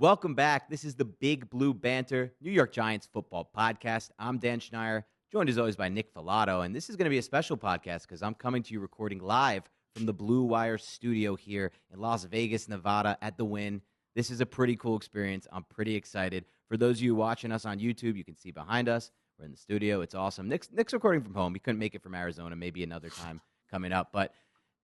Welcome back. This is the Big Blue Banter New York Giants football podcast. I'm Dan Schneier, joined as always by Nick Filato, and this is going to be a special podcast because I'm coming to you recording live from the Blue Wire studio here in Las Vegas, Nevada at the Wynn. This is a pretty cool experience. I'm pretty excited. For those of you watching us on YouTube, you can see behind us. We're in the studio. It's awesome. Nick's recording from home. He couldn't make it from Arizona. Maybe another time coming up, but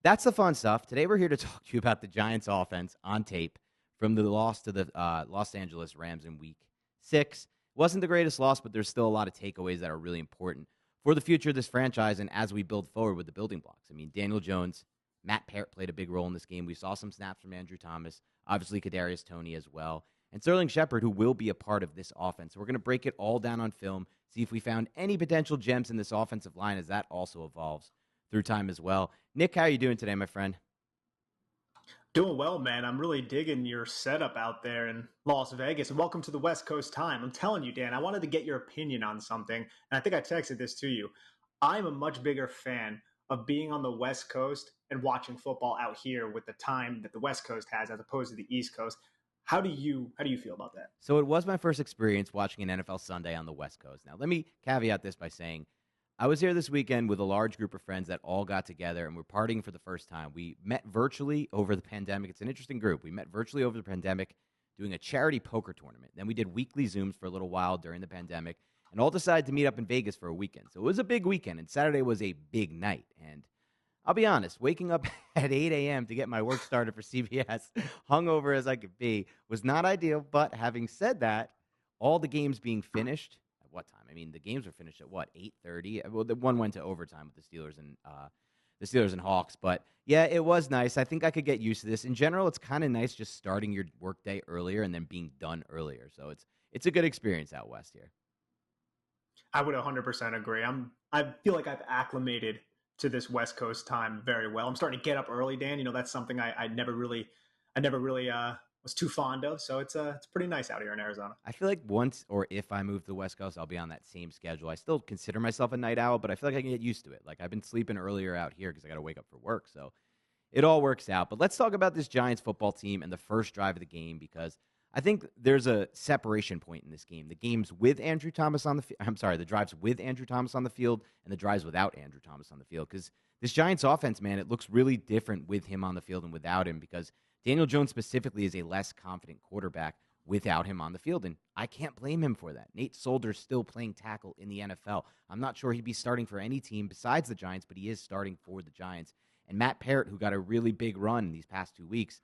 that's the fun stuff. Today we're here to talk to you about the Giants offense on tape from the loss to the Los Angeles Rams in Week 6. Wasn't the greatest loss, but there's still a lot of takeaways that are really important for the future of this franchise and as we build forward with the building blocks. I mean, Daniel Jones, Matt Parrott played a big role in this game. We saw some snaps from Andrew Thomas, obviously Kadarius Toney as well, and Sterling Shepard, who will be a part of this offense. So we're going to break it all down on film, see if we found any potential gems in this offensive line as that also evolves through time as well. Nick, how are you doing today, my friend? Doing well, man. I'm really digging your setup out there in Las Vegas. And welcome to the West Coast time. I'm telling you, Dan, I wanted to get your opinion on something. And I think I texted this to you. I'm a much bigger fan of being on the West Coast and watching football out here with the time that the West Coast has as opposed to the East Coast. How do you feel about that? So it was my first experience watching an NFL Sunday on the West Coast. Now, let me caveat this by saying I was here this weekend with a large group of friends that all got together and we're partying for the first time. We met virtually over the pandemic. It's an interesting group. We met virtually over the pandemic doing a charity poker tournament. Then we did weekly Zooms for a little while during the pandemic and all decided to meet up in Vegas for a weekend. So it was a big weekend, and Saturday was a big night. And I'll be honest, waking up at 8 a.m. to get my work started for CBS, hungover as I could be, was not ideal. But having said that, all the games being finished, at what time? I mean, the games were finished at what, 8:30? Well, the one went to overtime with the Steelers and Hawks. But yeah, it was nice. I think I could get used to this. In general, it's kind of nice just starting your workday earlier and then being done earlier. So it's a good experience out west here. I would 100% agree. I feel like I've acclimated to this West Coast time very well. I'm starting to get up early, Dan. You know, that's something I never really was too fond of. So it's pretty nice out here in Arizona. I feel like once or if I move to the West Coast, I'll be on that same schedule. I still consider myself a night owl, but I feel like I can get used to it. Like I've been sleeping earlier out here because I got to wake up for work. So it all works out. But let's talk about this Giants football team and the first drive of the game because I think there's a separation point in this game. The games with Andrew Thomas on the I'm sorry, the drives with Andrew Thomas on the field and the drives without Andrew Thomas on the field because this Giants offense, man, it looks really different with him on the field and without him because Daniel Jones specifically is a less confident quarterback without him on the field, and I can't blame him for that. Nate Solder's still playing tackle in the NFL. I'm not sure he'd be starting for any team besides the Giants, but he is starting for the Giants. And Matt Parrott, who got a really big run these past 2 weeks,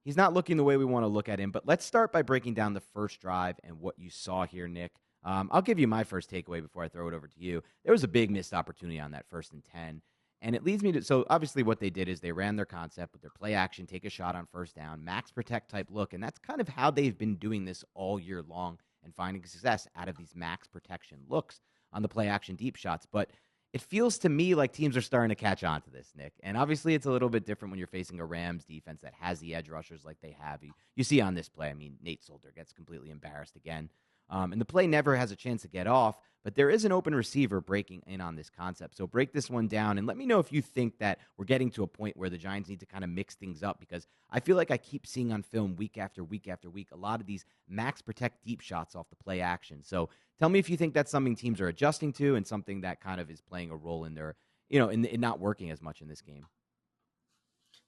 he's not looking the way we want to look at him. But let's start by breaking down the first drive and what you saw here, Nick. I'll give you my first takeaway before I throw it over to you. There was a big missed opportunity on that 1st and 10. And it leads me to, so obviously what they did is they ran their concept with their play action, take a shot on first down, max protect type look. And that's kind of how they've been doing this all year long and finding success out of these max protection looks on the play action deep shots. But it feels to me like teams are starting to catch on to this, Nick. And obviously it's a little bit different when you're facing a Rams defense that has the edge rushers like they have. You see on this play, I mean, Nate Solder gets completely embarrassed again. And the play never has a chance to get off, but there is an open receiver breaking in on this concept. So break this one down and let me know if you think that we're getting to a point where the Giants need to kind of mix things up because I feel like I keep seeing on film week after week after week a lot of these max protect deep shots off the play action. So tell me if you think that's something teams are adjusting to and something that kind of is playing a role in their, in not working as much in this game.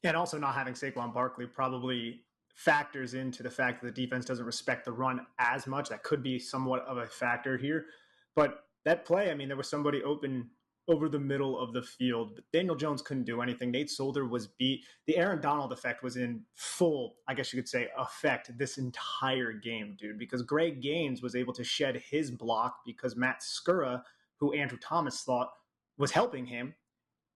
And also not having Saquon Barkley probably factors into the fact that the defense doesn't respect the run as much. That could be somewhat of a factor here. But that play, I mean, there was somebody open over the middle of the field, but Daniel Jones couldn't do anything. Nate Solder was beat. The Aaron Donald effect was in full, I guess you could say, effect this entire game, dude, because Greg Gaines was able to shed his block because Matt Skura, who Andrew Thomas thought was helping him,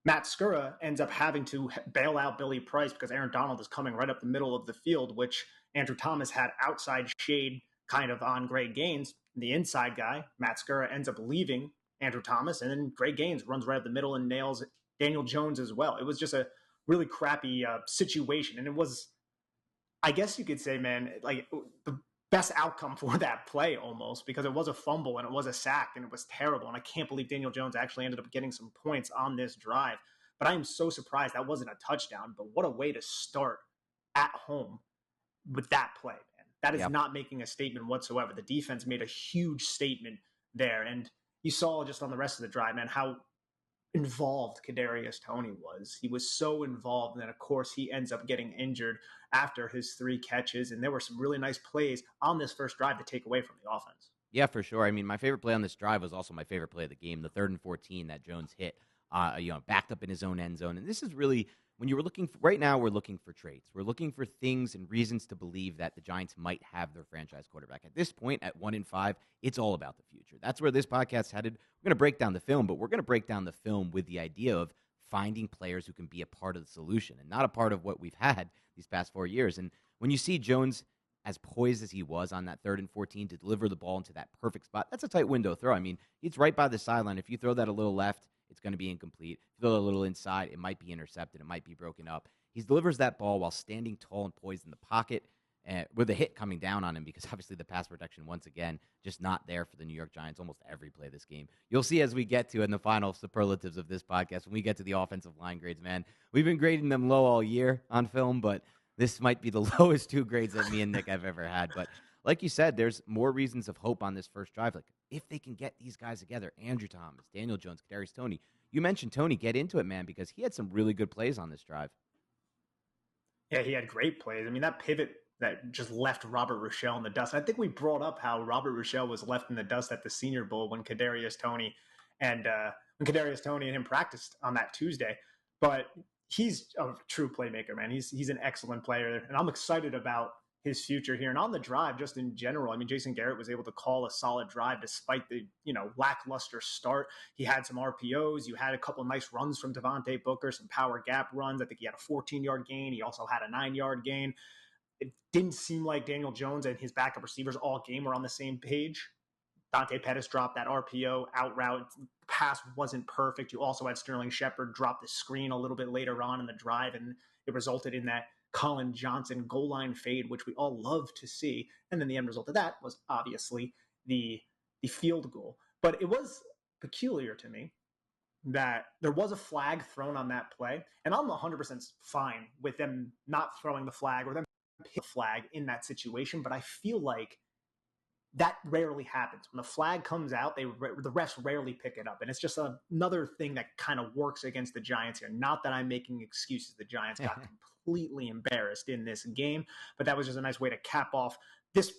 Matt Skura ends up having to bail out Billy Price because Aaron Donald is coming right up the middle of the field, which Andrew Thomas had outside shade kind of on Greg Gaines. The inside guy, Matt Skura, ends up leaving Andrew Thomas, and then Greg Gaines runs right up the middle and nails Daniel Jones as well. It was just a really crappy situation, and it was, I guess you could say, man, like the best outcome for that play almost because it was a fumble and it was a sack and it was terrible. And I can't believe Daniel Jones actually ended up getting some points on this drive. But I am so surprised that wasn't a touchdown. But what a way to start at home with that play, man. That is Yeah. not making a statement whatsoever. The defense made a huge statement there. And you saw just on the rest of the drive, man, how involved Kadarius Toney was. He was so involved, and then of course he ends up getting injured after his 3 catches. And there were some really nice plays on this first drive to take away from the offense. Yeah, for sure. I mean, my favorite play on this drive was also my favorite play of the game, the 3rd and 14 that Jones hit, backed up in his own end zone. And this is really when you were looking for, right now, we're looking for traits. We're looking for things and reasons to believe that the Giants might have their franchise quarterback. At this point, at 1-5, it's all about the future. That's where this podcast headed. We're going to break down the film, but we're going to break down the film with the idea of finding players who can be a part of the solution and not a part of what we've had these past 4 years. And when you see Jones as poised as he was on that 3rd and 14 to deliver the ball into that perfect spot, that's a tight window throw. I mean, it's right by the sideline. If you throw that a little left, it's going to be incomplete. If you throw it a little inside, it might be intercepted. It might be broken up. He delivers that ball while standing tall and poised in the pocket with a hit coming down on him because obviously the pass protection, once again, just not there for the New York Giants almost every play this game. You'll see as we get to in the final superlatives of this podcast, when we get to the offensive line grades, man, we've been grading them low all year on film, but this might be the lowest 2 grades that me and Nick have ever had. But like you said, there's more reasons of hope on this first drive. Like, if they can get these guys together, Andrew Thomas, Daniel Jones, Kadarius Toney. You mentioned Toney. Get into it, man, because he had some really good plays on this drive. Yeah, he had great plays. I mean, that pivot that just left Robert Rochelle in the dust. I think we brought up how Robert Rochelle was left in the dust at the Senior Bowl when Kadarius Toney and him practiced on that Tuesday. But he's a true playmaker, man. He's an excellent player, and I'm excited about his future here. And on the drive, just in general, I mean, Jason Garrett was able to call a solid drive despite the lackluster start. He had some RPOs. You had a couple of nice runs from Devontae Booker, some power gap runs. I think he had a 14-yard gain. He also had a 9-yard gain. It didn't seem like Daniel Jones and his backup receivers all game were on the same page. Dante Pettis dropped that RPO out route. Pass wasn't perfect. You also had Sterling Shepard drop the screen a little bit later on in the drive, and it resulted in that Colin Johnson goal line fade, which we all love to see. And then the end result of that was obviously the field goal. But it was peculiar to me that there was a flag thrown on that play, and I'm 100% fine with them not throwing the flag or them picking the flag in that situation, but I feel like that rarely happens. When the flag comes out, the refs rarely pick it up. And it's just another thing that kind of works against the Giants here. Not that I'm making excuses. The Giants got completely embarrassed in this game, but that was just a nice way to cap off the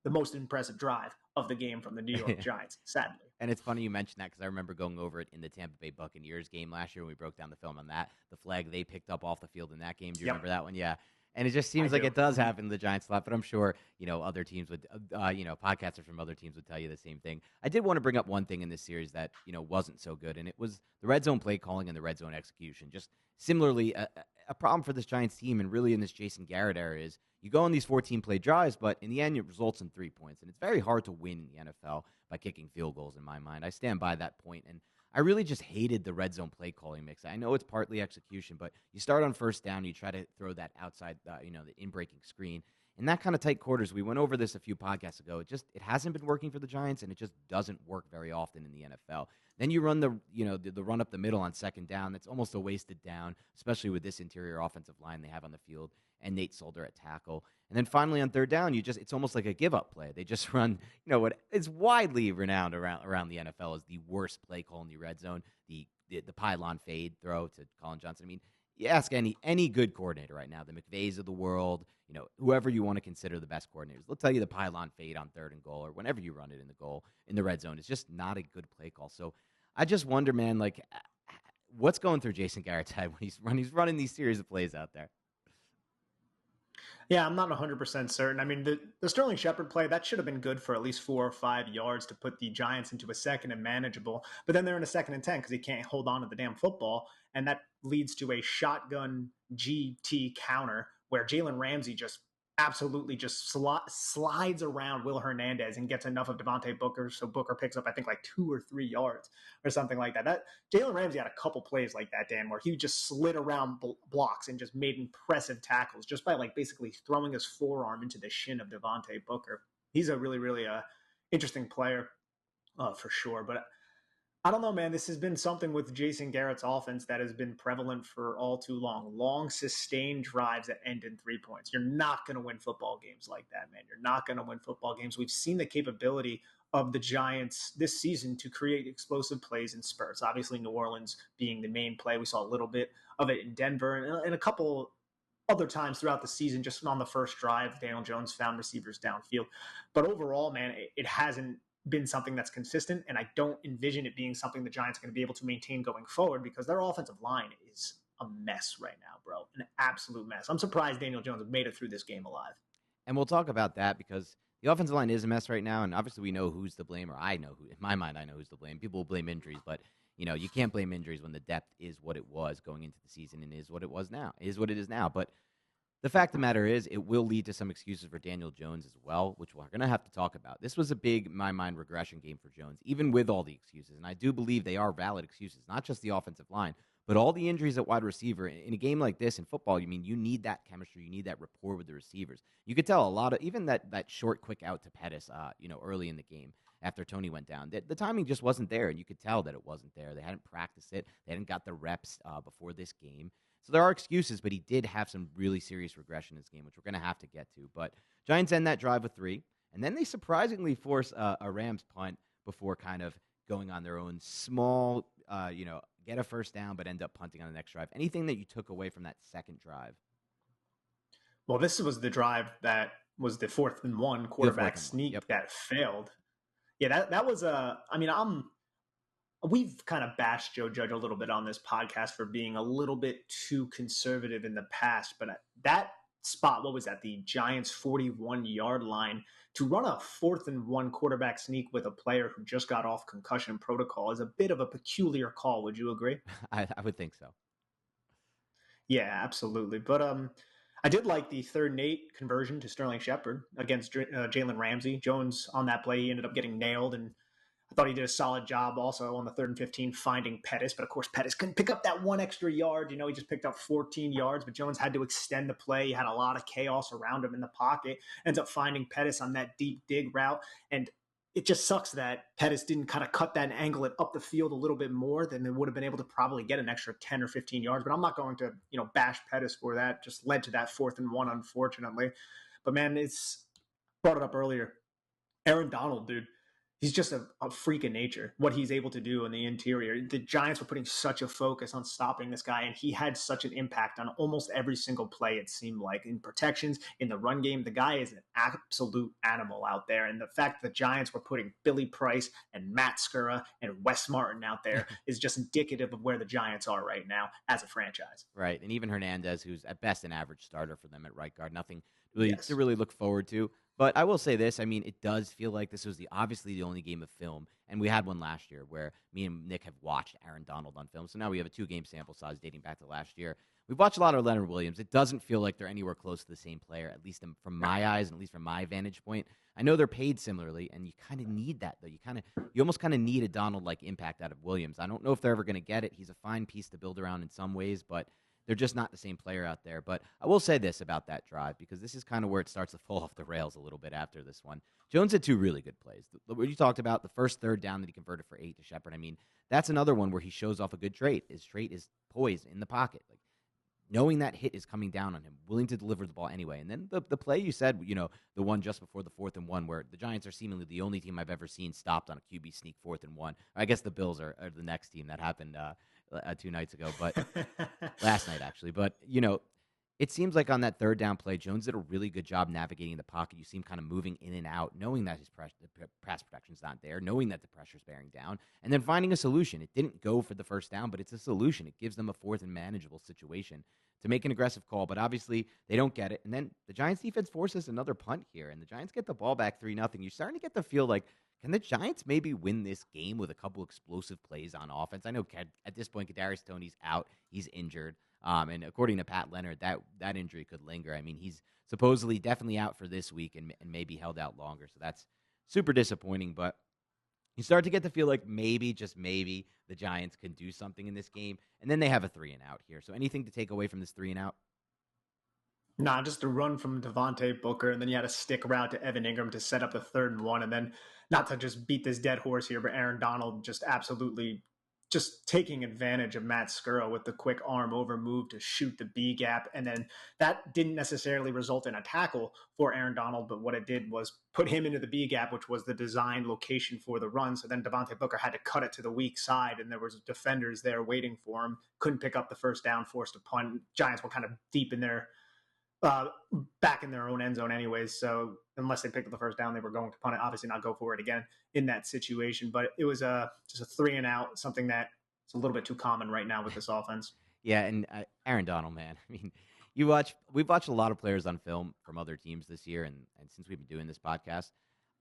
most impressive drive of the game from the New York Giants, sadly. And it's funny you mentioned that because I remember going over it in the Tampa Bay Buccaneers game last year when we broke down the film on that. The flag they picked up off the field in that game. Do you remember that one? Yeah. And it just seems like it does happen to the Giants a lot, but I'm sure, other teams would, podcasters from other teams would tell you the same thing. I did want to bring up one thing in this series that, wasn't so good, and it was the red zone play calling and the red zone execution. Just similarly, a problem for this Giants team and really in this Jason Garrett era is you go on these 14-play drives, but in the end, it results in 3 points. And it's very hard to win in the NFL by kicking field goals, in my mind. I stand by that point, and I really just hated the red zone play calling mix. I know it's partly execution, but you start on first down, you try to throw that outside, the in-breaking screen. In that kind of tight quarters, we went over this a few podcasts ago. It hasn't been working for the Giants, and it just doesn't work very often in the NFL. Then you run the run up the middle on second down. That's almost a wasted down, especially with this interior offensive line they have on the field and Nate Solder at tackle. And then finally on third down, it's almost like a give-up play. They just run, what is widely renowned around the NFL as the worst play call in the red zone, the pylon fade throw to Colin Johnson. I mean, you ask any good coordinator right now, the McVays of the world, whoever you want to consider the best coordinators, they'll tell you the pylon fade on 3rd and goal or whenever you run it in the red zone. It's just not a good play call. So I just wonder, man, like what's going through Jason Garrett's head when he's running these series of plays out there. Yeah, I'm not 100% certain. I mean, the Sterling Shepard play, that should have been good for at least 4 or 5 yards to put the Giants into a second and manageable. But then they're in a 2nd and 10 because he can't hold on to the damn football. And that leads to a shotgun GT counter where Jalen Ramsey just absolutely just slides around Will Hernandez and gets enough of Devontae Booker. So Booker picks up, I think, like 2 or 3 yards or something like that. That Jalen Ramsey had a couple plays like that, Dan, where he just slid around blocks and just made impressive tackles just by like basically throwing his forearm into the shin of Devontae Booker. He's a really, really interesting player for sure. But I don't know, man. This has been something with Jason Garrett's offense that has been prevalent for all too long. Long, sustained drives that end in 3 points. You're not going to win football games like that, man. You're not going to win football games. We've seen the capability of the Giants this season to create explosive plays in spurts. Obviously, New Orleans being the main play. We saw a little bit of it in Denver and a couple other times throughout the season, just on the first drive, Daniel Jones found receivers downfield. But overall, man, it hasn't been something that's consistent, and I don't envision it being something the Giants are going to be able to maintain going forward because their offensive line is a mess right now, bro. An absolute mess. I'm surprised Daniel Jones made it through this game alive. And we'll talk about that because the offensive line is a mess right now, and obviously we know who's to blame, or I know who. In my mind, I know who's to blame. People will blame injuries, but you can't blame injuries when the depth is what it was going into the season and is what it was now. Is what it is now. But the fact of the matter is, it will lead to some excuses for Daniel Jones as well, which we're going to have to talk about. This was a big, in my mind, regression game for Jones, even with all the excuses. And I do believe they are valid excuses, not just the offensive line, but all the injuries at wide receiver. In a game like this in football, you need that chemistry, you need that rapport with the receivers. You could tell a lot of, even that short, quick out to Pettis, early in the game after Tony went down. The timing just wasn't there, and you could tell that it wasn't there. They hadn't practiced it. They hadn't got the reps before this game. So there are excuses, but he did have some really serious regression in this game, which we're going to have to get to. But Giants end that drive with 3, and then they surprisingly force a Rams punt before kind of going on their own small, get a first down, but end up punting on the next drive. Anything that you took away from that second drive? Well, this was the drive that was the 4th-and-1 quarterback sneak Yep. that failed. Yeah, that was a. I mean, we've kind of bashed Joe Judge a little bit on this podcast for being a little bit too conservative in the past, but that spot, what was that? The Giants 41-yard line to run a 4th-and-1 quarterback sneak with a player who just got off concussion protocol is a bit of a peculiar call. Would you agree? I would think so. Yeah, absolutely. But I did like the 3rd-and-8 conversion to Sterling Shepard against Jalen Ramsey. Jones on that play, he ended up getting nailed, and I thought he did a solid job also on the 3rd and 15 finding Pettis, but of course Pettis couldn't pick up that 1 extra yard. He just picked up 14 yards, but Jones had to extend the play. He had a lot of chaos around him in the pocket. Ends up finding Pettis on that deep dig route, and it just sucks that Pettis didn't kind of cut that and angle it up the field a little bit more. Then they would have been able to probably get an extra 10 or 15 yards. But I'm not going to, bash Pettis for that. Just led to that 4th-and-1, unfortunately. But man, it's brought it up earlier. Aaron Donald, dude, he's just a freak of nature, what he's able to do in the interior. The Giants were putting such a focus on stopping this guy, and he had such an impact on almost every single play, it seemed like, in protections, in the run game. The guy is an absolute animal out there, and the fact that the Giants were putting Billy Price and Matt Skura and Wes Martin out there is just indicative of where the Giants are right now as a franchise. Right, and even Hernandez, who's at best an average starter for them at right guard, nothing really to really look forward to. But I will say this, it does feel like this was obviously the only game of film, and we had one last year where me and Nick have watched Aaron Donald on film, so now we have a 2-game sample size dating back to last year. We've watched a lot of Leonard Williams. It doesn't feel like they're anywhere close to the same player, at least from my eyes and at least from my vantage point. I know they're paid similarly, and you kind of need that, though. You almost kind of need a Donald-like impact out of Williams. I don't know if they're ever going to get it. He's a fine piece to build around in some ways, but they're just not the same player out there. But I will say this about that drive, because this is kind of where it starts to fall off the rails a little bit after this one. Jones had 2 really good plays. What you talked about, the first 3rd down that he converted for 8 to Shepard, that's another one where he shows off a good trait. His trait is poise in the pocket. Like, knowing that hit is coming down on him, willing to deliver the ball anyway. And then the play you said, the one just before the 4th-and-1, where the Giants are seemingly the only team I've ever seen stopped on a QB sneak 4th-and-1. I guess the Bills are the next team. That happened 2 nights ago, but last night actually. But it seems like on that 3rd down play, Jones did a really good job navigating the pocket. You see him kind of moving in and out, knowing that his pass protection's not there, knowing that the pressure's bearing down, and then finding a solution. It didn't go for the first down, but it's a solution. It gives them a 4th and manageable situation to make an aggressive call, but obviously they don't get it. And then the Giants defense forces another punt here, and the Giants get the ball back 3-0. You're starting to get the feel like, can the Giants maybe win this game with a couple explosive plays on offense? I know at this point, Kadarius Toney's out. He's injured. And according to Pat Leonard, that injury could linger. He's supposedly definitely out for this week and maybe held out longer. So that's super disappointing. But you start to get the feel like maybe, just maybe, the Giants can do something in this game. And then they have a 3-and-out here. So anything to take away from this 3-and-out? Nah, just a run from Devontae Booker, and then you had a stick route to Evan Ingram to set up the 3rd and 1, and then not to just beat this dead horse here, but Aaron Donald just absolutely just taking advantage of Matt Skura with the quick arm over move to shoot the B gap, and then that didn't necessarily result in a tackle for Aaron Donald, but what it did was put him into the B gap, which was the designed location for the run. So then Devontae Booker had to cut it to the weak side, and there was defenders there waiting for him. Couldn't pick up the first down, forced a punt. Giants were kind of deep in their uh, back in their own end zone anyways. So unless they picked up the first down, they were going to punt it, obviously not go for it again in that situation. But it was just a 3-and-out, something that is a little bit too common right now with this offense. Yeah, and Aaron Donald, man. I mean, we've watched a lot of players on film from other teams this year, and since we've been doing this podcast,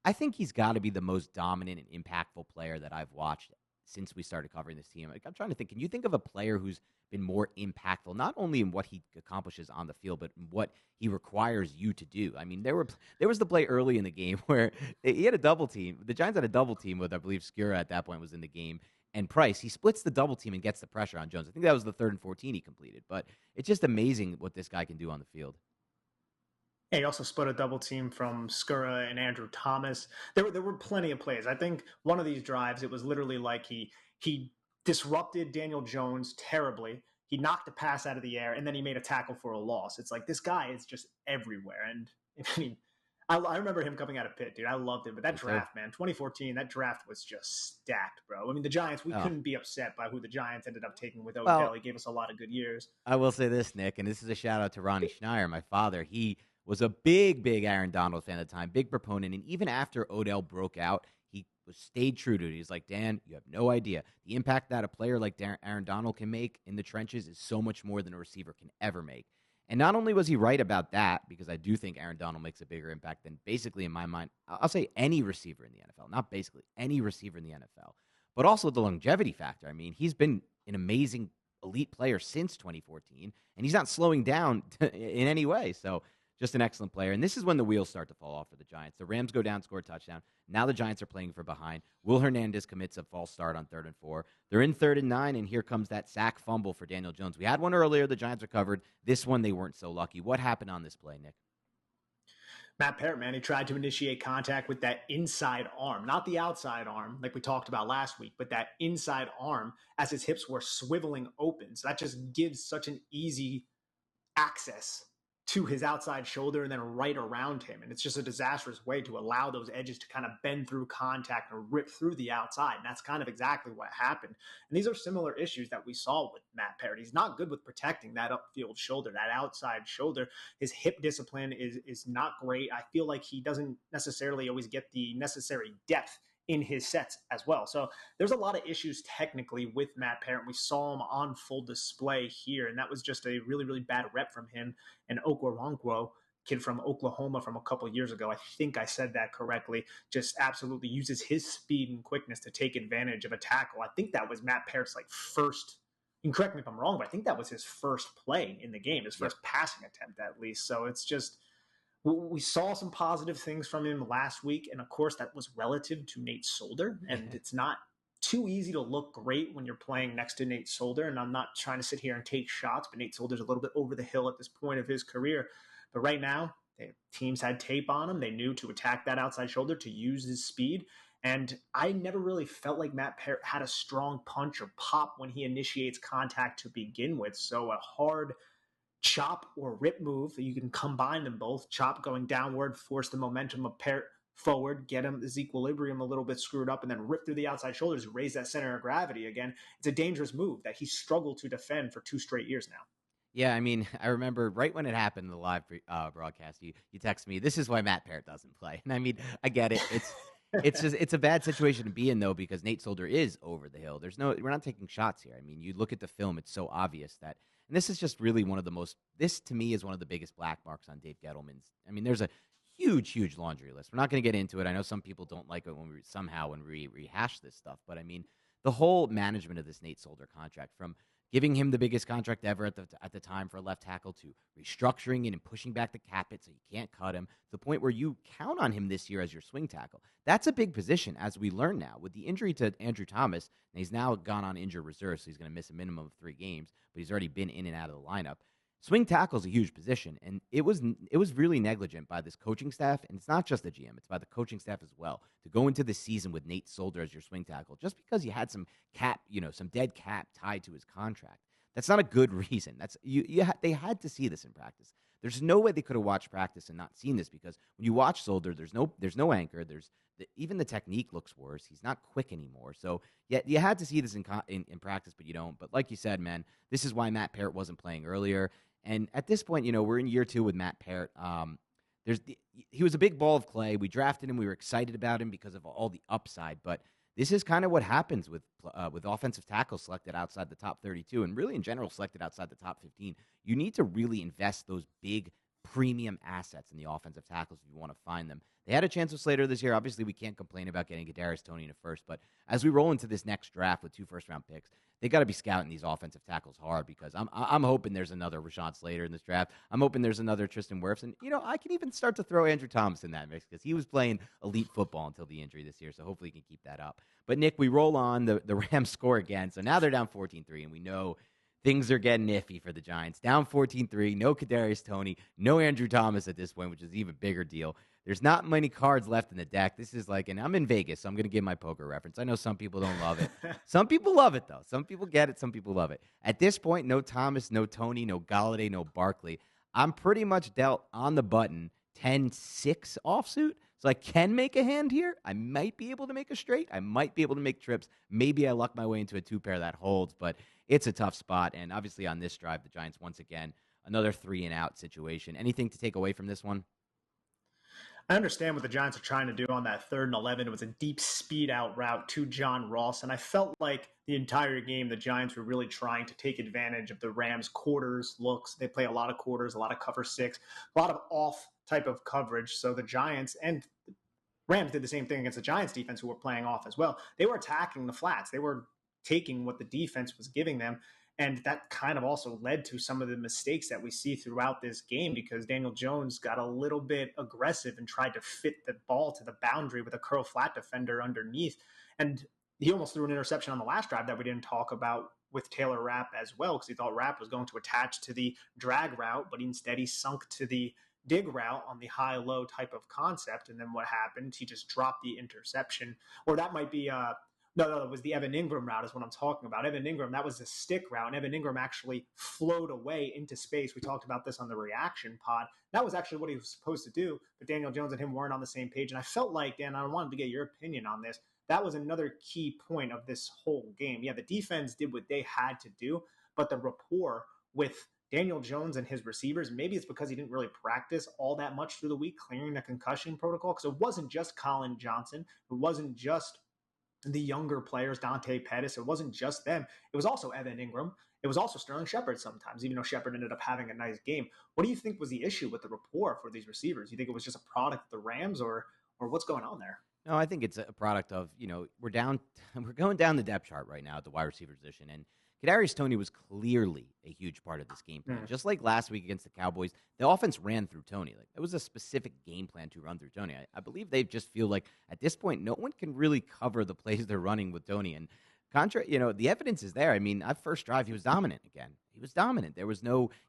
I think he's got to be the most dominant and impactful player that I've watched since we started covering this team. Like, I'm trying to think, can you think of a player who's been more impactful, not only in what he accomplishes on the field, but in what he requires you to do? I mean, there was the play early in the game where he had a double team. The Giants had a double team with, I believe, Skura at that point was in the game, and Price. He splits the double team and gets the pressure on Jones. I think that was the 3rd and 14 he completed. But it's just amazing what this guy can do on the field. He also split a double team from Skura and Andrew Thomas. There were plenty of plays. I think one of these drives, it was literally like he disrupted Daniel Jones terribly. He knocked a pass out of the air, and then he made a tackle for a loss. It's like this guy is just everywhere. And I mean, I remember him coming out of Pitt, dude. I loved him. But that draft, man, 2014, that draft was just stacked, bro. I mean, the Giants, we couldn't be upset by who the Giants ended up taking with Odell. Well, he gave us a lot of good years. I will say this, Nick, and this is a shout out to Ronnie Schneier, my father. He was a big Aaron Donald fan at the time, big proponent. And even after Odell broke out, he stayed true to it. He's like, Dan, you have no idea. The impact that a player like Aaron Donald can make in the trenches is so much more than a receiver can ever make. And not only was he right about that, because I do think Aaron Donald makes a bigger impact than basically, in my mind, I'll say any receiver in the NFL, not basically any receiver in the NFL, but also the longevity factor. I mean, he's been an amazing elite player since 2014, and he's not slowing down in any way. So just an excellent player. And this is when the wheels start to fall off for the Giants. The Rams go down, score a touchdown. Now the Giants are playing for behind. Will Hernandez commits a false start on 3rd and 4. They're in 3rd and 9, and here comes that sack fumble for Daniel Jones. We had one earlier. The Giants recovered. This one, they weren't so lucky. What happened on this play, Nick? Matt Parrott, man, he tried to initiate contact with that inside arm, not the outside arm like we talked about last week, but that inside arm as his hips were swiveling open. So that just gives such an easy access to his outside shoulder and then right around him. And it's just a disastrous way to allow those edges to kind of bend through contact and rip through the outside. And that's kind of exactly what happened. And these are similar issues that we saw with Matt Parrott. He's not good with protecting that upfield shoulder, that outside shoulder. His hip discipline is not great. I feel like he doesn't necessarily always get the necessary depth in his sets as well. So there's a lot of issues technically with Matt Parrott. We saw him on full display here, and that was just a really bad rep from him. And Okoronkwo, kid from Oklahoma from a couple of years ago, I think I said that correctly, just absolutely uses his speed and quickness to take advantage of a tackle. I think that was Matt Parrott's first, you can correct me if I'm wrong, but I think that was his first play in the game, his first passing attempt at least. So it's just, we saw some positive things from him last week, and of course that was relative to Nate Solder, and it's not too easy to look great when you're playing next to Nate Solder, and I'm not trying to sit here and take shots, but Nate Solder's a little bit over the hill at this point of his career. But right now, teams had tape on him. They knew to attack that outside shoulder, to use his speed, and I never really felt like Matt Parrott had a strong punch or pop when he initiates contact to begin with. So a hard chop or rip move, you can combine them both. Chop going downward, force the momentum of Parrott forward, get him his equilibrium a little bit screwed up, and then rip through the outside shoulders, raise that center of gravity again. It's a dangerous move that he struggled to defend for 2 straight years now. Yeah, I mean, I remember right when it happened in the live broadcast, you text me, this is why Matt Parrott doesn't play. And I mean, I get it. It's a bad situation to be in, though, because Nate Solder is over the hill. We're not taking shots here. I mean, you look at the film, it's so obvious that. And this is just really this to me is one of the biggest black marks on Dave Gettleman's. I mean, there's a huge laundry list. We're not going to get into it. I know some people don't like it when we rehash this stuff, but I mean, the whole management of this Nate Solder contract, from giving him the biggest contract ever at the time for a left tackle, to restructuring it and pushing back the cap hit so you can't cut him, to the point where you count on him this year as your swing tackle. That's a big position, as we learn now. With the injury to Andrew Thomas, and he's now gone on injured reserve, so he's going to miss a minimum of 3 games, but he's already been in and out of the lineup. Swing tackle is a huge position, and it was really negligent by this coaching staff, and it's not just the GM; it's by the coaching staff as well to go into the season with Nate Solder as your swing tackle, just because you had some cap, some dead cap tied to his contract. That's not a good reason. They had to see this in practice. There's no way they could have watched practice and not seen this because when you watch Solder, there's no anchor. Even the technique looks worse. He's not quick anymore. So yeah, you had to see this in practice, but you don't. But like you said, man, this is why Matt Parrott wasn't playing earlier. And at this point, we're in year 2 with Matt Parrott. He was a big ball of clay. We drafted him. We were excited about him because of all the upside. But this is kind of what happens with offensive tackles selected outside the top 32, and really in general selected outside the top 15. You need to really invest those big premium assets in the offensive tackles if you want to find them. They had a chance with Slater this year. Obviously, we can't complain about getting Kadarius Toney in a first, but as we roll into this next draft with 2 first-round picks, they got to be scouting these offensive tackles hard because I'm hoping there's another Rashawn Slater in this draft. I'm hoping there's another Tristan Wirfs, and I can even start to throw Andrew Thomas in that mix because he was playing elite football until the injury this year. So hopefully he can keep that up. But Nick, we roll on. The Rams score again, so now they're down 14-3, and we know things are getting iffy for the Giants. Down 14-3, no Kadarius Toney, no Andrew Thomas at this point, which is an even bigger deal. There's not many cards left in the deck. This is and I'm in Vegas, so I'm going to give my poker reference. I know some people don't love it. Some people love it, though. Some people get it. Some people love it. At this point, no Thomas, no Toney, no Galladay, no Barkley. I'm pretty much dealt on the button 10-6 offsuit. So I can make a hand here. I might be able to make a straight. I might be able to make trips. Maybe I luck my way into a 2-pair that holds, but it's a tough spot. And obviously on this drive, the Giants, once again, another 3-and-out situation. Anything to take away from this one? I understand what the Giants are trying to do on that 3rd and 11. It was a deep speed out route to John Ross. And I felt like the entire game, the Giants were really trying to take advantage of the Rams' quarters looks. They play a lot of quarters, a lot of cover 6, a lot of off type of coverage. So the Giants and Rams did the same thing against the Giants defense, who were playing off as well. They were attacking the flats. They were taking what the defense was giving them. And that kind of also led to some of the mistakes that we see throughout this game because Daniel Jones got a little bit aggressive and tried to fit the ball to the boundary with a curl flat defender underneath. And he almost threw an interception on the last drive that we didn't talk about with Taylor Rapp as well because he thought Rapp was going to attach to the drag route, but instead he sunk to the dig route on the high-low type of concept. And then what happened? He just dropped the interception. Or that might be No, it was the Evan Ingram route is what I'm talking about. Evan Ingram, that was the stick route, and Evan Ingram actually flowed away into space. We talked about this on the reaction pod. That was actually what he was supposed to do, but Daniel Jones and him weren't on the same page. And I felt like, Dan, I wanted to get your opinion on this. That was another key point of this whole game. Yeah, the defense did what they had to do, but the rapport with Daniel Jones and his receivers, maybe it's because he didn't really practice all that much through the week, clearing the concussion protocol, because it wasn't just Colin Johnson. It wasn't just the younger players, Dante Pettis. It wasn't just them. It was also Evan Ingram. It was also Sterling Shepard sometimes, even though Shepard ended up having a nice game. What do you think was the issue with the rapport for these receivers? You think it was just a product of the Rams or what's going on there? No, I think it's a product of, we're going down the depth chart right now at the wide receiver position. And Kadarius Toney was clearly a huge part of this game plan. Just like last week against the Cowboys, the offense ran through Toney. Like it was a specific game plan to run through Toney. I believe they just feel like at this point, no one can really cover the plays they're running with Toney. And the evidence is there. I mean, that first drive, he was dominant again. He was dominant.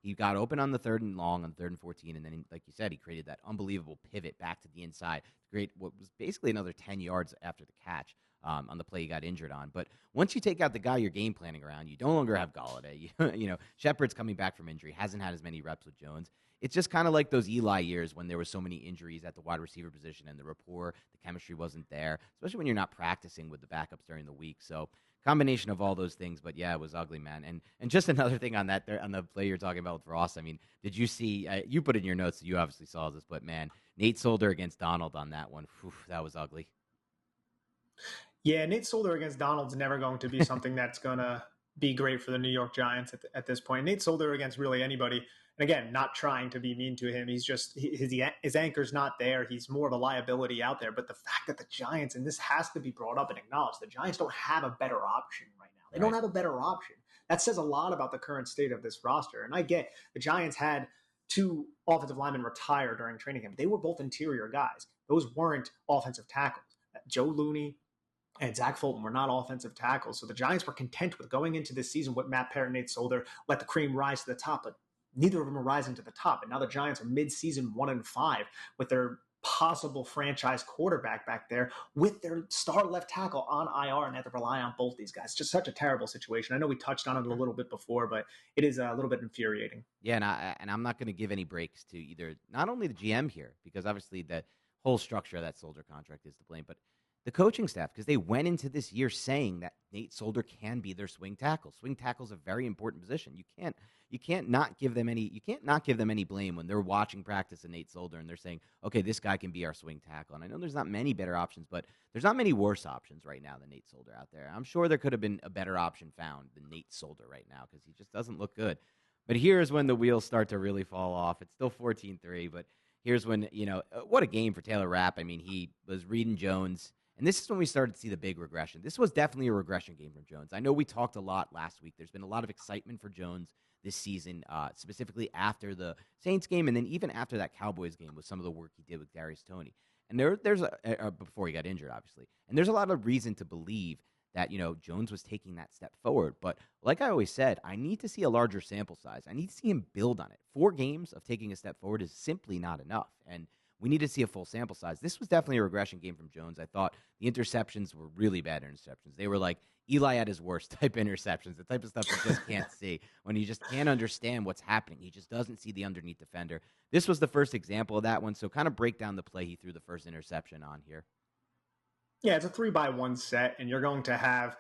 He got open on the 3rd and long, on 3rd and 14, and then, like you said, he created that unbelievable pivot back to the inside to create what was basically another 10 yards after the catch. On the play he got injured on. But once you take out the guy you're game planning around, you no longer have Galladay. Shepard's coming back from injury, hasn't had as many reps with Jones. It's just kind of like those Eli years when there were so many injuries at the wide receiver position and the rapport, the chemistry wasn't there, especially when you're not practicing with the backups during the week. So combination of all those things, but yeah, it was ugly, man. And just another thing on that, on the play you're talking about with Ross, I mean, did you see, you put in your notes, so you obviously saw this, but man, Nate Solder against Donald on that one, that was ugly. Yeah, Nate Solder against Donald's never going to be something that's going to be great for the New York Giants at this point. Nate Solder against really anybody. And again, not trying to be mean to him. He's just, his anchor's not there. He's more of a liability out there. But the fact that the Giants, and this has to be brought up and acknowledged, the Giants don't have a better option right now. They don't have a better option. That says a lot about the current state of this roster. And I get the Giants had 2 offensive linemen retire during training camp. They were both interior guys. Those weren't offensive tackles. Joe Looney and Zach Fulton were not offensive tackles. So the Giants were content with going into this season with Matt Parrott, Nate Solder, let the cream rise to the top. But neither of them are rising to the top. And now the Giants are mid-season 1-5 with their possible franchise quarterback back there with their star left tackle on IR, and they have to rely on both these guys. Just such a terrible situation. I know we touched on it a little bit before, but it is a little bit infuriating. Yeah, and I'm not going to give any breaks to either not only the GM here, because obviously the whole structure of that Soldier contract is to blame, but the coaching staff, because they went into this year saying that Nate Solder can be their swing tackle. Swing tackle is a very important position. You can't not give them any blame when they're watching practice of Nate Solder and they're saying, okay, this guy can be our swing tackle. And I know there's not many better options, but there's not many worse options right now than Nate Solder out there. I'm sure there could have been a better option found than Nate Solder right now because he just doesn't look good. But here's when the wheels start to really fall off. It's still 14-3, but here's when, what a game for Taylor Rapp. I mean, he was reading Jones, and this is when we started to see the big regression. This was definitely a regression game from Jones. I know we talked a lot last week. There's been a lot of excitement for Jones this season, specifically after the Saints game, and then even after that Cowboys game with some of the work he did with Darius Toney. And there's before he got injured, obviously. And there's a lot of reason to believe that, Jones was taking that step forward. But like I always said, I need to see a larger sample size. I need to see him build on it. 4 games of taking a step forward is simply not enough. And we need to see a full sample size. This was definitely a regression game from Jones. I thought the interceptions were really bad interceptions. They were like Eli at his worst type interceptions, the type of stuff you just can't see when you just can't understand what's happening. He just doesn't see the underneath defender. This was the first example of that one. So kind of break down the play he threw the first interception on here. Yeah, it's a 3-by-1 set, and you're going to have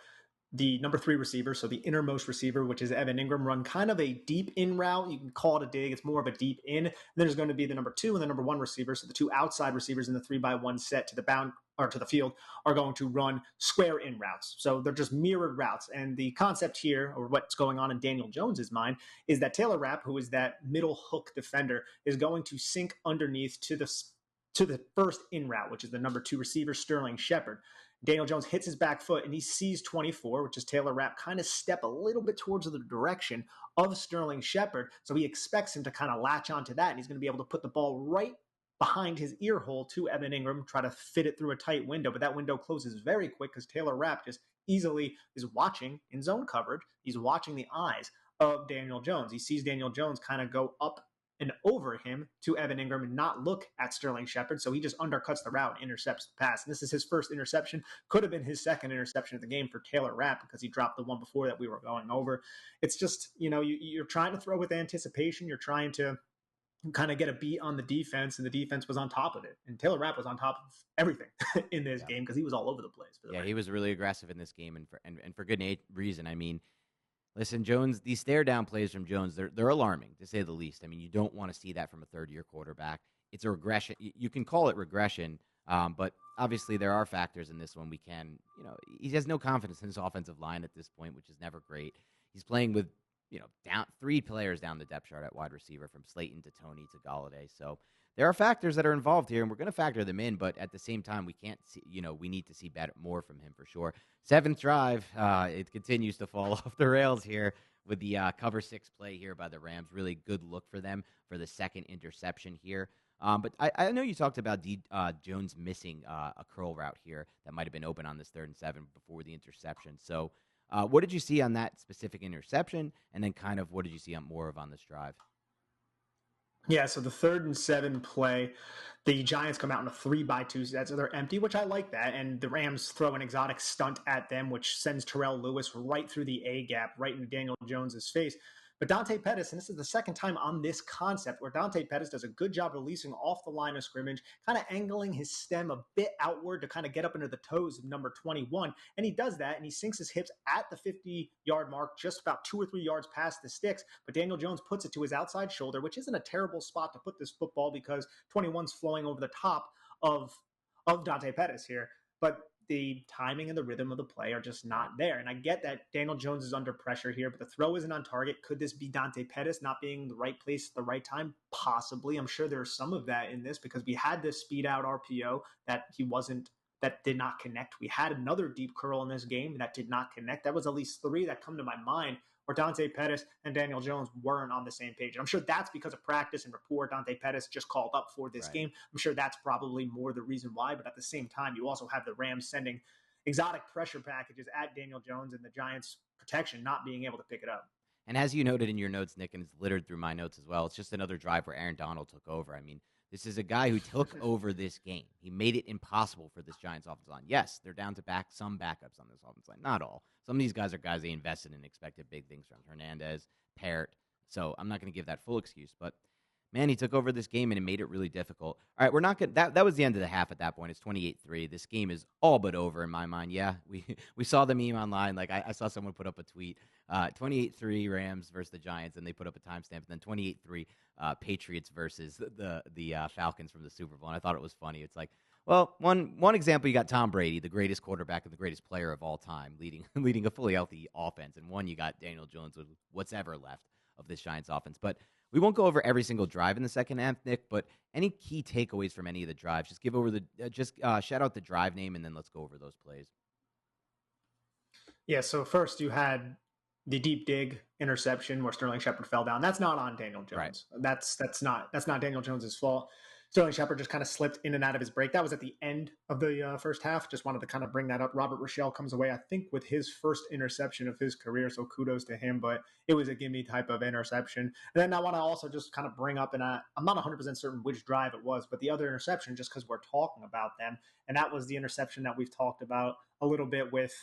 the number 3 receiver, so the innermost receiver, which is Evan Ingram, run kind of a deep in route. You can call it a dig. It's more of a deep in. And there's going to be the number 2 and the number 1 receiver. So the 2 outside receivers in the 3-by-1 set to the bound or to the field are going to run square in routes. So they're just mirrored routes. And the concept here, or what's going on in Daniel Jones's mind, is that Taylor Rapp, who is that middle hook defender, is going to sink underneath to the first in route, which is the number 2 receiver, Sterling Shepard. Daniel Jones hits his back foot and he sees 24, which is Taylor Rapp, kind of step a little bit towards the direction of Sterling Shepard. So he expects him to kind of latch onto that, and he's going to be able to put the ball right behind his ear hole to Evan Ingram, try to fit it through a tight window. But that window closes very quick because Taylor Rapp just easily is watching in zone coverage. He's watching the eyes of Daniel Jones. He sees Daniel Jones kind of go up and over him to Evan Ingram and not look at Sterling Shepard. So he just undercuts the route, intercepts the pass. And this is his first interception. Could have been his second interception of the game for Taylor Rapp because he dropped the one before that we were going over. It's just, you're trying to throw with anticipation. You're trying to kind of get a beat on the defense, and the defense was on top of it. And Taylor Rapp was on top of everything in this game because he was all over the place. He was really aggressive in this game, and for good reason. I mean, listen, Jones, these stare-down plays from Jones, they're alarming, to say the least. I mean, you don't want to see that from a third-year quarterback. It's a regression. You can call it regression, but obviously there are factors in this one. He has no confidence in his offensive line at this point, which is never great. He's playing with, down 3 players down the depth chart at wide receiver, from Slayton to Toney to Galladay. So there are factors that are involved here, and we're going to factor them in, but at the same time, we can't see, we need to see more from him for sure. 7th drive, it continues to fall off the rails here with the cover 6 play here by the Rams. Really good look for them for the second interception here. But I know you talked about Jones missing a curl route here that might have been open on this 3rd and 7 before the interception. So what did you see on that specific interception, and then kind of what did you see on this drive? Yeah, so the 3rd and 7 play, the Giants come out in a 3-by-2 set, so they're empty, which I like that. And the Rams throw an exotic stunt at them, which sends Terrell Lewis right through the A gap, right into Daniel Jones's face. But Dante Pettis, and this is the second time on this concept where Dante Pettis does a good job releasing off the line of scrimmage, kind of angling his stem a bit outward to kind of get up into the toes of number 21. And he does that, and he sinks his hips at the 50-yard mark, just about 2 or 3 yards past the sticks. But Daniel Jones puts it to his outside shoulder, which isn't a terrible spot to put this football because 21's flowing over the top of Dante Pettis here. But the timing and the rhythm of the play are just not there. And I get that Daniel Jones is under pressure here, but the throw isn't on target. Could this be Dante Pettis not being in the right place at the right time? Possibly. I'm sure there's some of that in this because we had this speed out RPO that did not connect. We had another deep curl in this game that did not connect. That was at least 3 that come to my mind where Dante Pettis and Daniel Jones weren't on the same page. And I'm sure that's because of practice and rapport Dante Pettis just called up for this game. I'm sure that's probably more the reason why. But at the same time, you also have the Rams sending exotic pressure packages at Daniel Jones and the Giants' protection not being able to pick it up. And as you noted in your notes, Nick, and it's littered through my notes as well, it's just another drive where Aaron Donald took over. I mean, this is a guy who took over this game. He made it impossible for this Giants offensive line. Yes, they're down to some backups on this offensive line. Not all. Some of these guys are guys they invested in and expected big things from. Hernandez, Parrott. So I'm not going to give that full excuse, but man, he took over this game and it made it really difficult. All right, we're not going that was the end of the half at that point. It's 28-3. This game is all but over in my mind. Yeah, we saw the meme online. Like I saw someone put up a tweet, 28-3 Rams versus the Giants, and they put up a timestamp, and then 28-3 Patriots versus the Falcons from the Super Bowl. And I thought it was funny. It's like, well, one example, you got Tom Brady, the greatest quarterback and the greatest player of all time, leading a fully healthy offense, and one you got Daniel Jones with what's ever left of this Giants offense. But we won't go over every single drive in the second half, Nick, but any key takeaways from any of the drives? Just give over shout out the drive name, and then let's go over those plays. Yeah, so first you had the deep dig interception where Sterling Shepard fell down. That's not on Daniel Jones. Right. That's not Daniel Jones's fault. Sterling Shepard just kind of slipped in and out of his break. That was at the end of the first half. Just wanted to kind of bring that up. Robert Rochelle comes away, I think, with his first interception of his career, so kudos to him, but it was a gimme type of interception. And then I want to also just kind of bring up, and I'm not 100% certain which drive it was, but the other interception, just because we're talking about them, and that was the interception that we've talked about a little bit with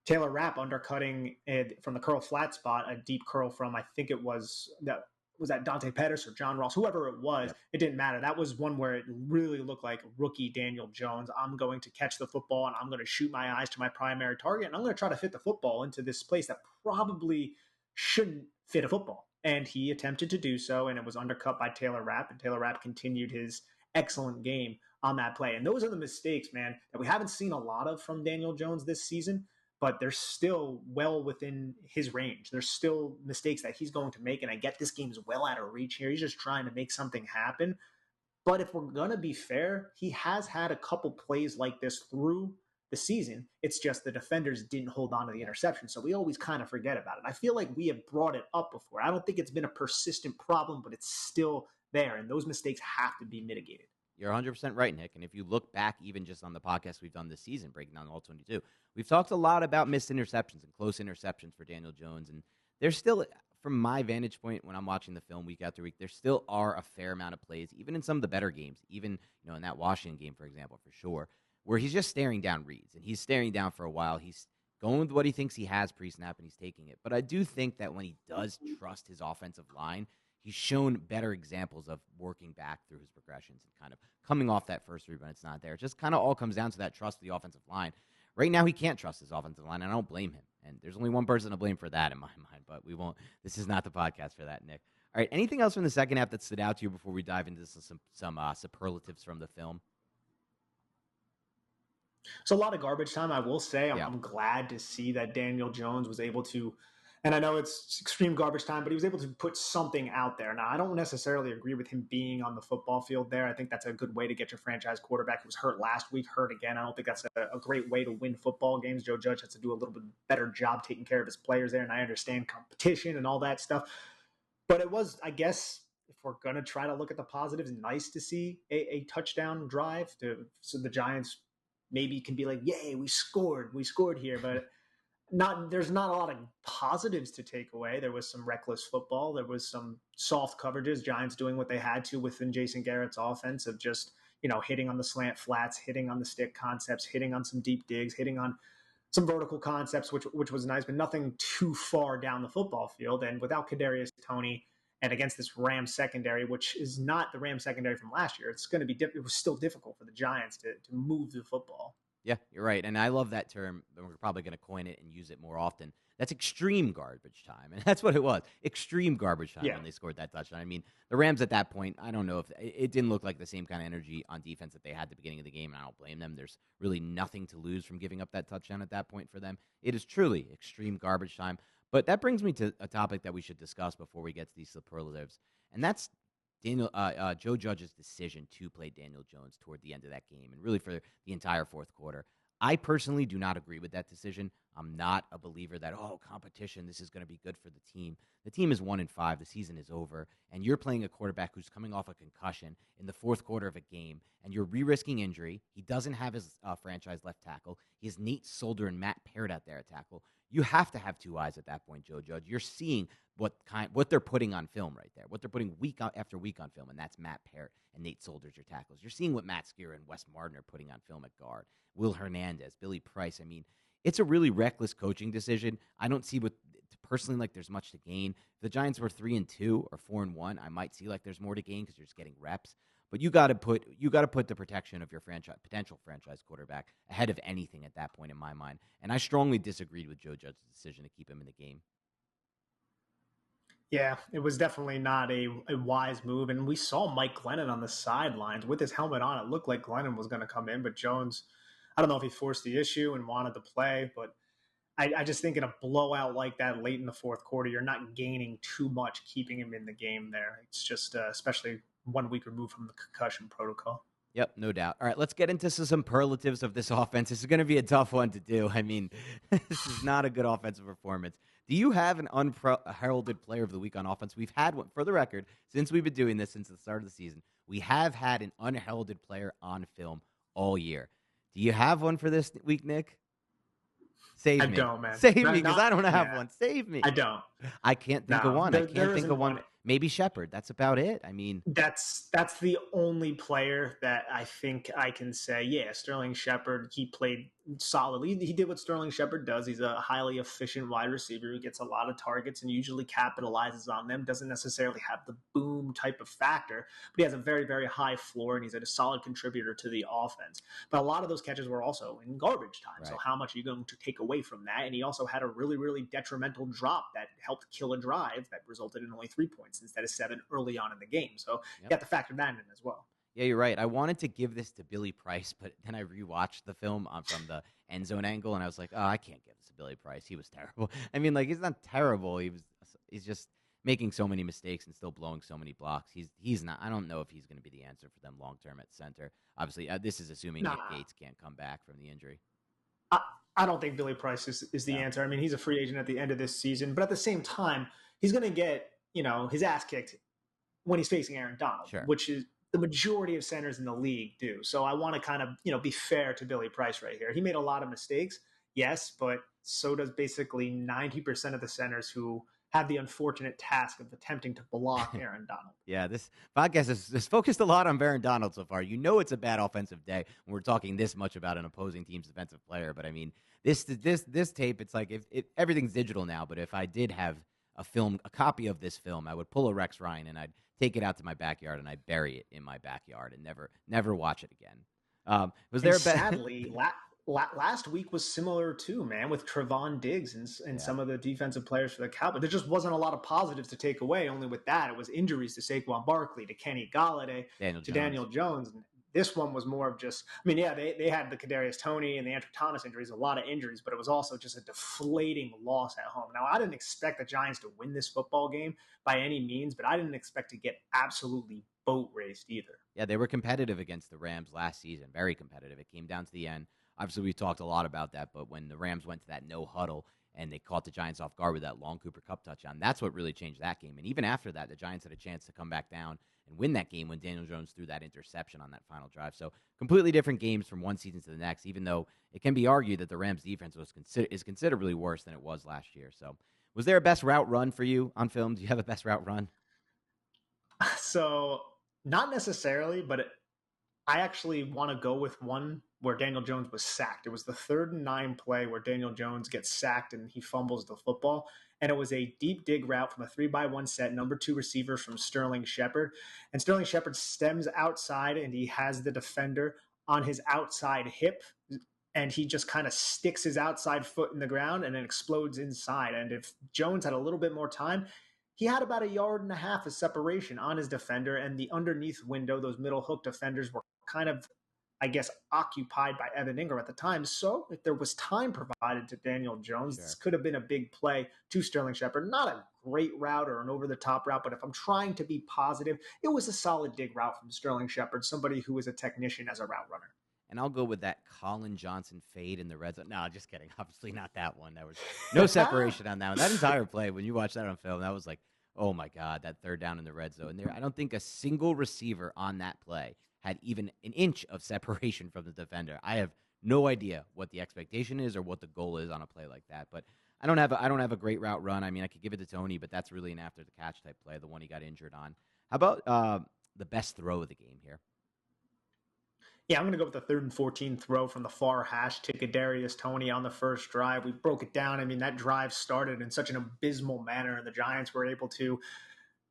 Taylor Rapp undercutting it from the curl flat spot, a deep curl from, I think it was that Dante Pettis or John Ross, whoever it was, It didn't matter. That was one where it really looked like rookie Daniel Jones. I'm going to catch the football and I'm going to shoot my eyes to my primary target, and I'm going to try to fit the football into this place that probably shouldn't fit a football. And he attempted to do so, and it was undercut by Taylor Rapp, and Taylor Rapp continued his excellent game on that play. And those are the mistakes, man, that we haven't seen a lot of from Daniel Jones this season, but they're still well within his range. There's still mistakes that he's going to make, and I get this game's well out of reach here. He's just trying to make something happen. But if we're going to be fair, he has had a couple plays like this through the season. It's just the defenders didn't hold on to the interception, so we always kind of forget about it. I feel like we have brought it up before. I don't think it's been a persistent problem, but it's still there, and those mistakes have to be mitigated. You're 100% right, Nick. And if you look back, even just on the podcast we've done this season, breaking down all 22, we've talked a lot about missed interceptions and close interceptions for Daniel Jones. And there's still, from my vantage point, when I'm watching the film week after week, there still are a fair amount of plays, even in some of the better games, even in that Washington game, for example, for sure, where he's just staring down reads. And he's staring down for a while. He's going with what he thinks he has pre-snap, and he's taking it. But I do think that when he does trust his offensive line, he's shown better examples of working back through his progressions and kind of coming off that first read when it's not there. It just kind of all comes down to that trust of the offensive line. Right now, he can't trust his offensive line, and I don't blame him. And there's only one person to blame for that in my mind, but we won't. This is not the podcast for that, Nick. All right, anything else from the second half that stood out to you before we dive into some superlatives from the film? So a lot of garbage time, I will say. I'm glad to see that Daniel Jones was able to, and I know it's extreme garbage time, but he was able to put something out there. Now, I don't necessarily agree with him being on the football field there. I think that's a good way to get your franchise quarterback who was hurt last week, hurt again. I don't think that's a great way to win football games. Joe Judge has to do a little bit better job taking care of his players there, and I understand competition and all that stuff. But it was, I guess, if we're going to try to look at the positives, nice to see a touchdown drive so the Giants maybe can be like, yay, we scored here, but there's not a lot of positives to take away. There was some reckless football. There was some soft coverages, Giants doing what they had to within Jason Garrett's offense of just, hitting on the slant flats, hitting on the stick concepts, hitting on some deep digs, hitting on some vertical concepts, which was nice, but nothing too far down the football field. And without Kadarius Toney and against this Rams secondary, which is not the Rams secondary from last year, it's going to be it was still difficult for the Giants to move the football. Yeah, you're right. And I love that term. We're probably going to coin it and use it more often. That's extreme garbage time. And that's what it was. Extreme garbage time when they scored that touchdown. I mean, the Rams at that point, I don't know if it didn't look like the same kind of energy on defense that they had at the beginning of the game. And I don't blame them. There's really nothing to lose from giving up that touchdown at that point for them. It is truly extreme garbage time. But that brings me to a topic that we should discuss before we get to these superlatives. And that's Joe Judge's decision to play Daniel Jones toward the end of that game and really for the entire fourth quarter. I personally do not agree with that decision. I'm not a believer that, competition, this is going to be good for the team. The team is 1-5. The season is over. And you're playing a quarterback who's coming off a concussion in the fourth quarter of a game, and you're re-risking injury. He doesn't have his franchise left tackle. He has Nate Solder and Matt Parrott out there at tackle. you have to have two eyes at that point, Joe Judge. You're seeing what they're putting on film right there, what they're putting week after week on film, and that's Matt Parrott and Nate Solder's your tackles. You're seeing what Matt Skira and Wes Martin are putting on film at guard. Will Hernandez, Billy Price. I mean, it's a really reckless coaching decision. I don't see personally like there's much to gain. If the Giants were 3-2 or 4-1, I might see like there's more to gain because you're just getting reps. But you got to put the protection of your potential franchise quarterback ahead of anything at that point in my mind. And I strongly disagreed with Joe Judge's decision to keep him in the game. Yeah, it was definitely not a wise move. And we saw Mike Glennon on the sidelines with his helmet on. It looked like Glennon was going to come in, but Jones, I don't know if he forced the issue and wanted to play, but I just think in a blowout like that late in the fourth quarter, you're not gaining too much keeping him in the game there. It's just, especially 1 week removed from the concussion protocol. Yep, no doubt. All right, let's get into some superlatives of this offense. This is going to be a tough one to do. I mean, this is not a good offensive performance. Do you have an unheralded player of the week on offense? We've had one, for the record, since we've been doing this since the start of the season. We have had an unheralded player on film all year. Do you have one for this week, Nick? Save me. I don't, man. Save me, because I don't have one. Save me. I don't. I can't think of one. I can't think of one. Maybe Shepard. That's about it. I mean, that's the only player that I think I can say, yeah, Sterling Shepard, he played solidly. He did what Sterling Shepard does. He's a highly efficient wide receiver who gets a lot of targets and usually capitalizes on them. Doesn't necessarily have the boom type of factor, but he has a very, very high floor and he's a solid contributor to the offense. But a lot of those catches were also in garbage time. Right. So how much are you going to take away from that? And he also had a really, really detrimental drop that helped kill a drive that resulted in only 3 points instead of 7 early on in the game. So you got to factor that in as well. Yeah, you're right. I wanted to give this to Billy Price, but then I rewatched the film from the end zone angle, and I was like, oh, I can't give this to Billy Price. He was terrible. I mean, like, he's not terrible. He's just making so many mistakes and still blowing so many blocks. He's not. I don't know if he's going to be the answer for them long term at center. Obviously, this is assuming Nick Gates can't come back from the injury. I don't think Billy Price is the answer. I mean, he's a free agent at the end of this season, but at the same time, he's going to get his ass kicked when he's facing Aaron Donald, which is the majority of centers in the league do. So I want to kind of, be fair to Billy Price right here. He made a lot of mistakes, yes, but so does basically 90% of the centers who have the unfortunate task of attempting to block Aaron Donald. Yeah, this podcast is focused a lot on Aaron Donald so far. It's a bad offensive day when we're talking this much about an opposing team's defensive player. But I mean, this tape, it's like if everything's digital now. But if I did have a copy of this film, I would pull a Rex Ryan and I'd take it out to my backyard and I'd bury it in my backyard and never watch it again. Sadly, last week was similar too, man, with Trevon Diggs and some of the defensive players for the Cowboys. There just wasn't a lot of positives to take away. Only with that, it was injuries to Saquon Barkley, to Kenny Galladay, Daniel Jones. This one was more of just, they had the Kadarius Toney and the Andrew Thomas injuries, a lot of injuries, but it was also just a deflating loss at home. Now, I didn't expect the Giants to win this football game by any means, but I didn't expect to get absolutely boat raced either. Yeah, they were competitive against the Rams last season, very competitive. It came down to the end. Obviously, we talked a lot about that, but when the Rams went to that no huddle and they caught the Giants off guard with that long Cooper Kupp touchdown, that's what really changed that game. And even after that, the Giants had a chance to come back down and win that game when Daniel Jones threw that interception on that final drive. So completely different games from one season to the next, even though it can be argued that the Rams' defense is considerably worse than it was last year. So was there a best route run for you on film? Do you have a best route run? So not necessarily, but I actually want to go with one where Daniel Jones was sacked. It was the 3rd and 9 play where Daniel Jones gets sacked and he fumbles the football. And it was a deep dig route from a 3-by-1 set, number 2 receiver from Sterling Shepard. And Sterling Shepard stems outside and he has the defender on his outside hip. And he just kind of sticks his outside foot in the ground and then explodes inside. And if Jones had a little bit more time, he had about 1.5 yards of separation on his defender, and the underneath window, those middle hook defenders were kind of, I guess, occupied by Evan Ingram at the time. So if there was time provided to Daniel Jones, this could have been a big play to Sterling Shepard. Not a great route or an over-the-top route, but if I'm trying to be positive, it was a solid dig route from Sterling Shepard, somebody who is a technician as a route runner. And I'll go with that Colin Johnson fade in the red zone. No, just kidding. Obviously not that one. There was no separation on that one. That entire play, when you watch that on film, that was like, oh, my God, that 3rd down in the red zone. I don't think a single receiver on that play had even an inch of separation from the defender. I have no idea what the expectation is or what the goal is on a play like that. But I don't have a great route run. I mean, I could give it to Tony, but that's really an after the catch type play, the one he got injured on. How about the best throw of the game here? Yeah, I'm going to go with the 3rd and 14 throw from the far hash to Kadarius Toney on the first drive. We broke it down. I mean, that drive started in such an abysmal manner, and the Giants were able to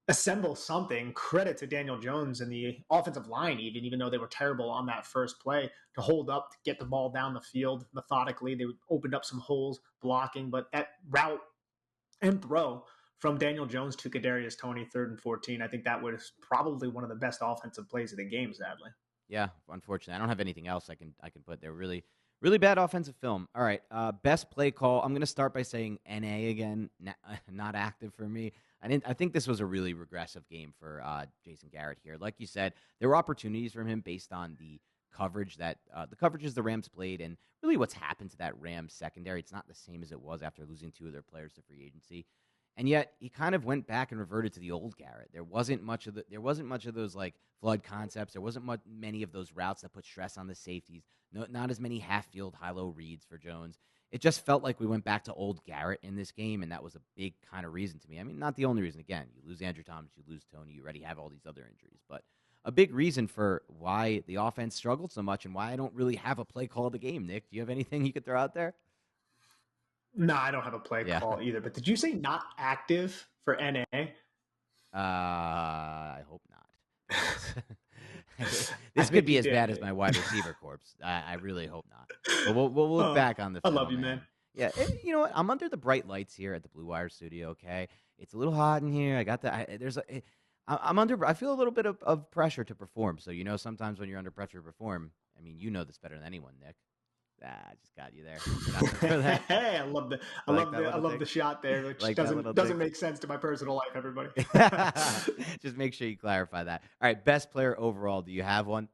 assemble something. Credit to Daniel Jones and the offensive line, even though they were terrible on that first play, to hold up, to get the ball down the field methodically. They opened up some holes blocking, but that route and throw from Daniel Jones to Kadarius Toney, 3rd and 14, I think that was probably one of the best offensive plays of the game, sadly. Yeah, unfortunately, I don't have anything else I can put there. Really, really bad offensive film. All right, best play call. I'm going to start by saying NA again, not active for me. I think this was a really regressive game for Jason Garrett here. Like you said, there were opportunities from him based on the coverage that the coverages the Rams played, and really what's happened to that Rams secondary. It's not the same as it was after losing 2 of their players to free agency. And yet he kind of went back and reverted to the old Garrett. There wasn't much of those like flood concepts. There wasn't many of those routes that put stress on the safeties. No, not as many half-field high-low reads for Jones. It just felt like we went back to old Garrett in this game, and that was a big kind of reason to me. I mean, not the only reason. Again, you lose Andrew Thomas, you lose Tony, you already have all these other injuries. But a big reason for why the offense struggled so much and why I don't really have a play call of the game. Nick, do you have anything you could throw out there? No, I don't have a play call either. But did you say not active for NA? I hope not. This could be as bad as my wide receiver corpse. I really hope not. But we'll look back on the film. I love you, man. Yeah, and you know what? I'm under the bright lights here at the Blue Wire studio. Okay, it's a little hot in here. I got the. I'm under. I feel a little bit of pressure to perform. So sometimes when you're under pressure to perform, I mean, you know this better than anyone, Nick. I just got you there. Hey, I love the shot there, which like doesn't make sense to my personal life. Everybody, just make sure you clarify that. All right, best player overall. Do you have one?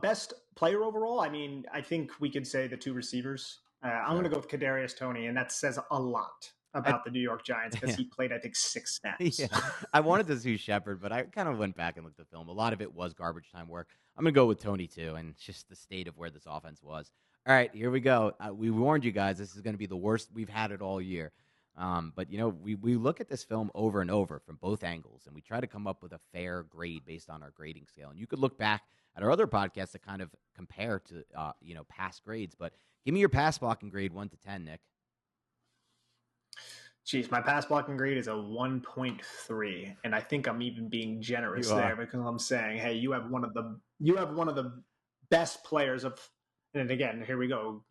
Best player overall. I mean, I think we could say the 2 receivers. I'm going to go with Kadarius Toney, and that says a lot about the New York Giants because he played, I think, 6 snaps. Yeah. I wanted to do Shepard, but I kind of went back and looked at the film. A lot of it was garbage time work. I'm going to go with Tony, too, and just the state of where this offense was. All right, here we go. We warned you guys this is going to be the worst we've had it all year. But, we look at this film over and over from both angles, and we try to come up with a fair grade based on our grading scale. And you could look back at our other podcasts to kind of compare to, past grades. But give me your pass blocking grade 1 to 10, Nick. Jeez, my pass blocking grade is a 1.3, and I think I'm even being generous there because I'm saying, hey, you have one of the best players of, and again, here we go,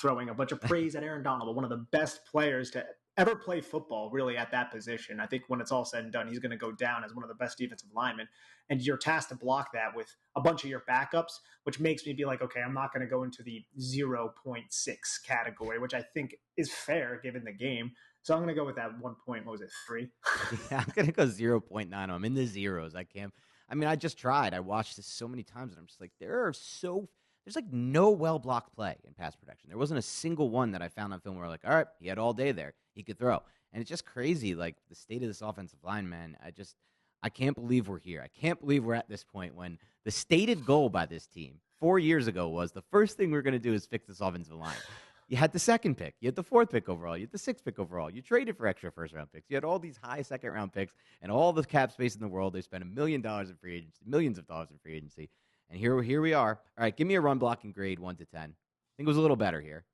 throwing a bunch of praise at Aaron Donald, but one of the best players to ever play football, really, at that position. I think when it's all said and done, he's going to go down as one of the best defensive linemen, and you're tasked to block that with a bunch of your backups, which makes me be like, okay, I'm not going to go into the 0.6 category, which I think is fair given the game. So I'm going to go with that 3? Yeah, I'm going to go 0.9. I'm in the zeros. I just tried. I watched this so many times, and I'm just like, there's like no well-blocked play in pass protection. There wasn't a single one that I found on film where like, all right, he had all day there. He could throw. And it's just crazy, like, the state of this offensive line, man. I can't believe we're here. I can't believe we're at this point when the stated goal by this team 4 years ago was the first thing we're going to do is fix this offensive line. You had the 2nd pick. You had the 4th pick overall. You had the 6th pick overall. You traded for extra first-round picks. You had all these high second-round picks and all the cap space in the world. They spent $1 million in free agency, millions of dollars in free agency. And here we are. All right, give me a run blocking grade 1 to 10. I think it was a little better here.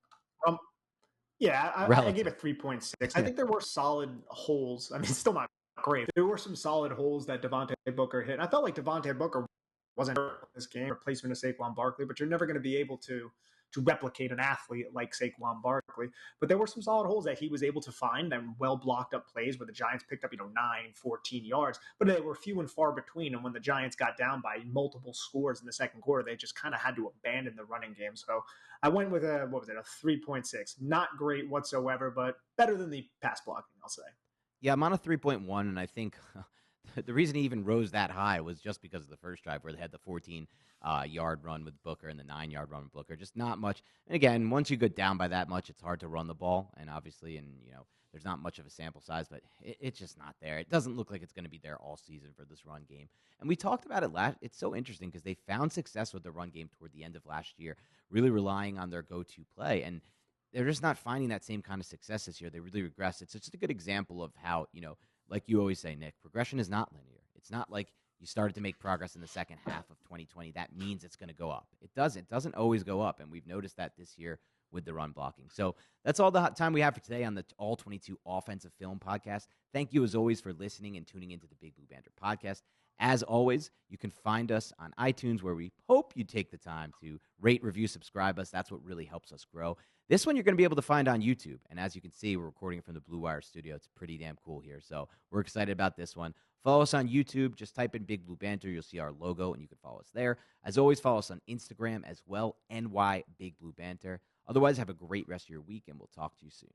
Yeah, I gave it 3.6. I think there were solid holes. I mean, it's still not great. There were some solid holes that Devontae Booker hit. And I felt like Devontae Booker wasn't this game, replacement of Saquon Barkley, but you're never going to be able to replicate an athlete like Saquon Barkley. But there were some solid holes that he was able to find and well blocked up plays where the Giants picked up, 9, 14 yards, but they were few and far between. And when the Giants got down by multiple scores in the second quarter, they just kind of had to abandon the running game. So I went with a 3.6. Not great whatsoever, but better than the pass blocking, I'll say. Yeah, I'm on a 3.1, and I think the reason he even rose that high was just because of the first drive where they had the 14-yard run with Booker and the 9-yard run with Booker. Just not much. And again, once you go down by that much, it's hard to run the ball. And obviously, there's not much of a sample size, but it's just not there. It doesn't look like it's going to be there all season for this run game. And we talked about it last. It's so interesting because they found success with the run game toward the end of last year, really relying on their go-to play. And they're just not finding that same kind of success this year. They really regressed. It's just a good example of how, like you always say, Nick, progression is not linear. It's not like you started to make progress in the second half of 2020. That means it's going to go up. It doesn't. It doesn't always go up, and we've noticed that this year with the run blocking. So that's all the time we have for today on the All 22 Offensive Film Podcast. Thank you, as always, for listening and tuning into the Big Blue Banter Podcast. As always, you can find us on iTunes, where we hope you take the time to rate, review, subscribe us. That's what really helps us grow. This one you're going to be able to find on YouTube. And as you can see, we're recording from the Blue Wire studio. It's pretty damn cool here. So we're excited about this one. Follow us on YouTube. Just type in Big Blue Banter. You'll see our logo, and you can follow us there. As always, follow us on Instagram as well, NY Big Blue Banter. Otherwise, have a great rest of your week, and we'll talk to you soon.